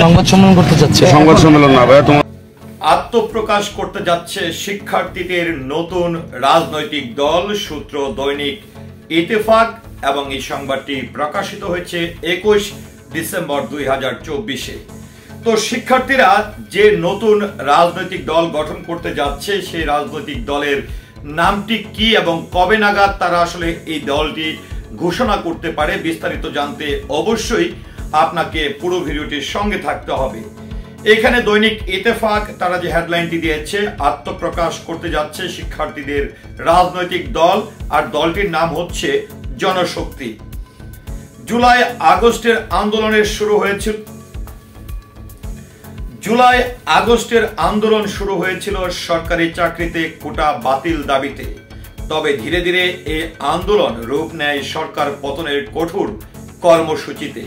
সংবাদ সম্মেলন করতে যাচ্ছে। সংবাদ সম্মেলন না ভাইয়া, তোমার আত্মপ্রকাশ করতে যাচ্ছে শিক্ষার্থীদের নতুন রাজনৈতিক দল, সূত্র দৈনিক ইত্তেফাক, এবং এই সংবাদটি প্রকাশিত হয়েছে 21 ডিসেম্বর 2024-এ। তো শিক্ষার্থীরা যে নতুন রাজনৈতিক দল গঠন করতে যাচ্ছে, সেই রাজনৈতিক দলের নামটি কি এবং কবে নাগাদ তারা আসলে এই দলটি ঘোষণা করতে পারে, বিস্তারিত জানতে অবশ্যই আপনাকে পুরো ভিডিওটির সঙ্গে থাকতে হবে। এখানে দৈনিক ইত্তেফাক তারা যে হেডলাইনটি দিয়েছে, আত্মপ্রকাশ করতে যাচ্ছে শিক্ষার্থীদের রাজনৈতিক দল, আর দলটির নাম হচ্ছে জনশক্তি। জুলাই আগস্টের আন্দোলন শুরু হয়েছিল সরকারি চাকরিতে কোটা বাতিল দাবিতে। তবে ধীরে ধীরে এই আন্দোলন রূপ নেয় সরকার পতনের কঠোর কর্মসূচিতে।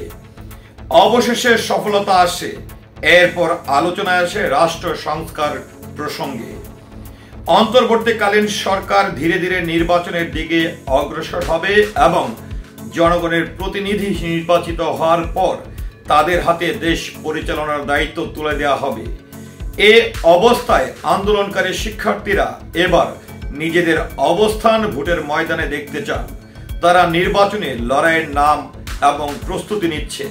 অবশেষে সফলতা আসে, এরপর আলোচনায় আসে রাষ্ট্র সংস্কার প্রসঙ্গে। অন্তর্বর্তীকালীন সরকার ধীরে ধীরে নির্বাচনের দিকে অগ্রসর হবে এবং জনগণের প্রতিনিধি নির্বাচিত হওয়ার পর তাদের হাতে দেশ পরিচালনার দায়িত্ব তুলে দেওয়া হবে। এ অবস্থায় আন্দোলনকারী শিক্ষার্থীরা এবার নিজেদের অবস্থান ভোটের ময়দানে দেখতে চান। তারা নির্বাচনে লড়াইয়ের নাম এবং প্রস্তুতি নিচ্ছে।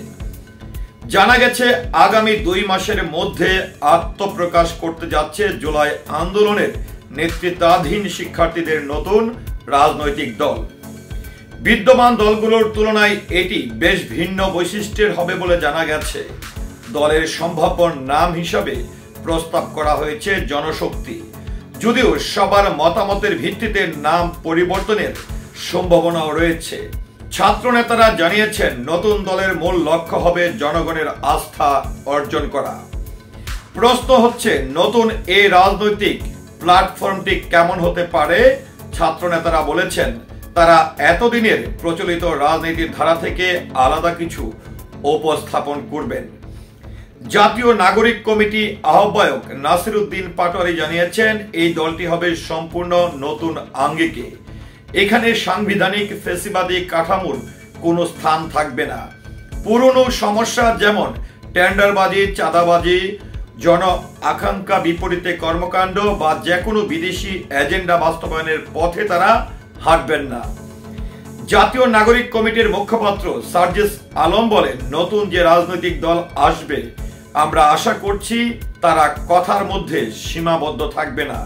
জানা গেছে আগামী 2 মাসের মধ্যে আত্মপ্রকাশ করতে যাচ্ছে জুলাই আন্দোলনের নেতৃত্বাধীন শিক্ষার্থীদের নতুন রাজনৈতিক দল। বিদ্যমান দলগুলোর তুলনায় এটি বেশ ভিন্ন বৈশিষ্ট্যের হবে বলে জানা গেছে। দলের সম্ভাব্য নাম হিসাবে প্রস্তাব করা হয়েছে জনশক্তি, যদিও সবার মতামতের ভিত্তিতে নাম পরিবর্তনের সম্ভাবনাও রয়েছে। ছাত্র নেতারা জানিয়েছেন নতুন দলের মূল লক্ষ্য হবে জনগণের আস্থা অর্জন করা। প্রশ্ন হচ্ছে, নতুন এই রাজনৈতিক প্ল্যাটফর্মটি কেমন হতে পারে? ছাত্র নেতারা বলেছেন তারা এতদিনের প্রচলিত রাজনীতির ধারা থেকে আলাদা কিছু উপস্থাপন করবেন। জাতীয় নাগরিক কমিটি আহ্বায়ক নাসির উদ্দিন পাটোয়ারি জানিয়েছেন এই দলটি হবে সম্পূর্ণ নতুন আঙ্গিকে। এখানে সাংবিধানিক ফ্যাসিবাদী কাঠামোর কোনো স্থান থাকবে না। পুরনো সমস্যা যেমন টেন্ডারবাজি, চাঁদাবাজি, জন আকাঙ্ক্ষা বিপরীতে কর্মকাণ্ড বা যে কোনো বিদেশি এজেন্ডা বাস্তবায়নের পথে তারা হাঁটবেন না। জাতীয় নাগরিক কমিটির মুখপাত্র সার্জিস আলম বলেন, নতুন যে রাজনৈতিক দল আসবে আমরা আশা করছি তারা কথার মধ্যে সীমাবদ্ধ থাকবে না,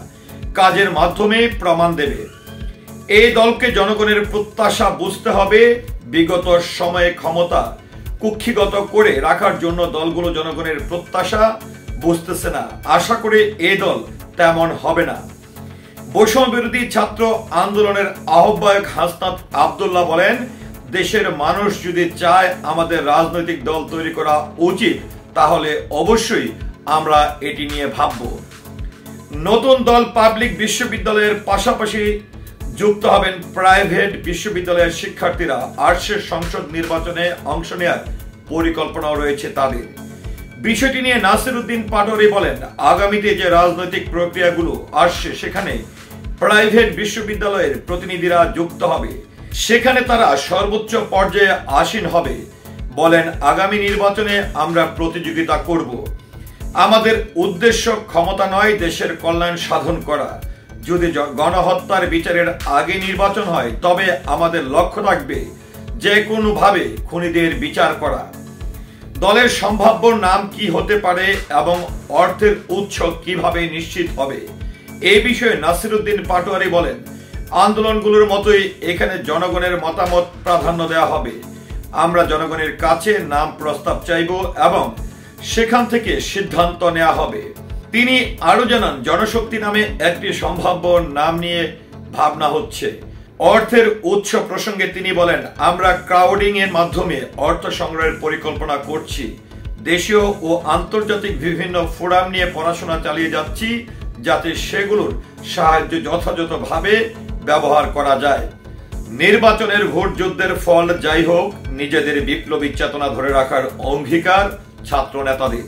কাজের মাধ্যমে প্রমাণ দেবে। এই দলকে জনগণের প্রত্যাশা বুঝতে হবে। বিগত সময়ে ক্ষমতা কুক্ষিগত করে রাখার জন্য দলগুলো জনগণের প্রত্যাশা বুঝতেছে না। আশা করি এই দল তেমন হবে না। বৈষম্য বিরোধী ছাত্র আন্দোলনের আহ্বায়ক হাসনাত আব্দুল্লাহ বলেন, দেশের মানুষ যদি চায় আমাদের রাজনৈতিক দল তৈরি করা উচিত, তাহলে অবশ্যই আমরা এটি নিয়ে ভাবব। নতুন দল পাবলিক বিশ্ববিদ্যালয়ের পাশাপাশি যুক্ত হবেন প্রাইভেট বিশ্ববিদ্যালয়ের শিক্ষার্থীরা। আর্টসের সংসদ নির্বাচনে অংশ নেওয়ার পরিকল্পনাও রয়েছে তাদের। বিষয়টি নিয়ে নাসির উদ্দিন পাটোয়ারি বলেন, আগামীতে যে রাজনৈতিক প্রক্রিয়াগুলো আসছে সেখানে প্রাইভেট বিশ্ববিদ্যালয়ের প্রতিনিধিরা যুক্ত হবে, সেখানে তারা সর্বোচ্চ পর্যায়ে আসীন হবে। বলেন, আগামী নির্বাচনে আমরা প্রতিযোগিতা করব। আমাদের উদ্দেশ্য ক্ষমতা নয়, দেশের কল্যাণ সাধন করা। যদি গণহত্যার বিচারের আগে নির্বাচন হয় তবে আমাদের লক্ষ্য থাকবে যে কোনোভাবে খুনিদের বিচার করা। দলের সম্ভাব্য নাম কি হতে পারে এবং অর্থের উৎস কিভাবে নিশ্চিত হবে, এই বিষয়ে নাসির উদ্দিন পাটোয়ারি বলেন, আন্দোলনগুলোর মতোই এখানে জনগণের মতামত প্রাধান্য দেওয়া হবে। আমরা জনগণের কাছে নাম প্রস্তাব চাইব এবং সেখান থেকে সিদ্ধান্ত নেওয়া হবে। তিনি আরো জানান, জনশক্তি নামে একটি সম্ভাব্য নাম নিয়ে ভাবনা হচ্ছে। অর্থের উৎস প্রসঙ্গে তিনি বলেন, আমরা ক্রাউডিং এর মাধ্যমে অর্থ সংগ্রহের পরিকল্পনা করছি। দেশীয় ও আন্তর্জাতিক বিভিন্ন ফোরাম নিয়ে পড়াশোনা চালিয়ে যাচ্ছি, যাতে সেগুলোর সাহায্য যথাযথভাবে ব্যবহার করা যায়। নির্বাচনের ভোট যুদ্ধের ফল যাই হোক, নিজেদের বিপ্লবী চেতনা ধরে রাখার অঙ্গীকার ছাত্র নেতাদের।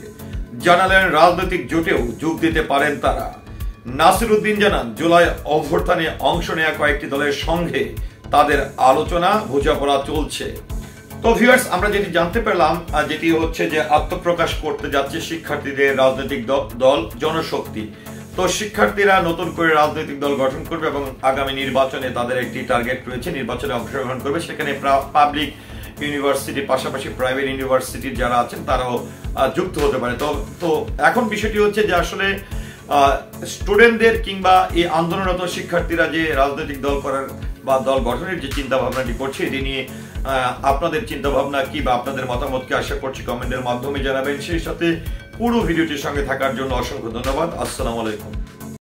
জানালেন রাজনৈতিক জোটেও যোগ দিতে পারেন তারা। নাসির উদ্দিন জানান, জুলাই অভ্যুত্থানে অংশ নেওয়া কয়েকটি দলের সঙ্গে তাদের আলোচনা বোঝাপড়া চলছে। তো ভিউয়ার্স, আমরা যেটি জানতে পারলাম যেটি হচ্ছে যে আত্মপ্রকাশ করতে যাচ্ছে শিক্ষার্থীদের রাজনৈতিক দল জনশক্তি। তো শিক্ষার্থীরা নতুন করে রাজনৈতিক দল গঠন করবে এবং আগামী নির্বাচনে তাদের একটি টার্গেট রয়েছে, নির্বাচনে অংশগ্রহণ করবে। সেখানে পাবলিক ইউনিভার্সিটির পাশাপাশি প্রাইভেট ইউনিভার্সিটির যারা আছেন তারাও যুক্ত হতে পারে। তো এখন বিষয়টি হচ্ছে যে আসলে স্টুডেন্টদের কিংবা এই আন্দোলনরত শিক্ষার্থীরা যে রাজনৈতিক দল করার বা দল গঠনের যে চিন্তা ভাবনাটি করছে, এটি নিয়ে আপনাদের চিন্তা ভাবনা কি বা আপনাদের মতামতকে আশা করছি কমেন্টের মাধ্যমে জানাবেন। সেই সাথে পুরো ভিডিওটির সঙ্গে থাকার জন্য অসংখ্য ধন্যবাদ। আসসালামু আলাইকুম।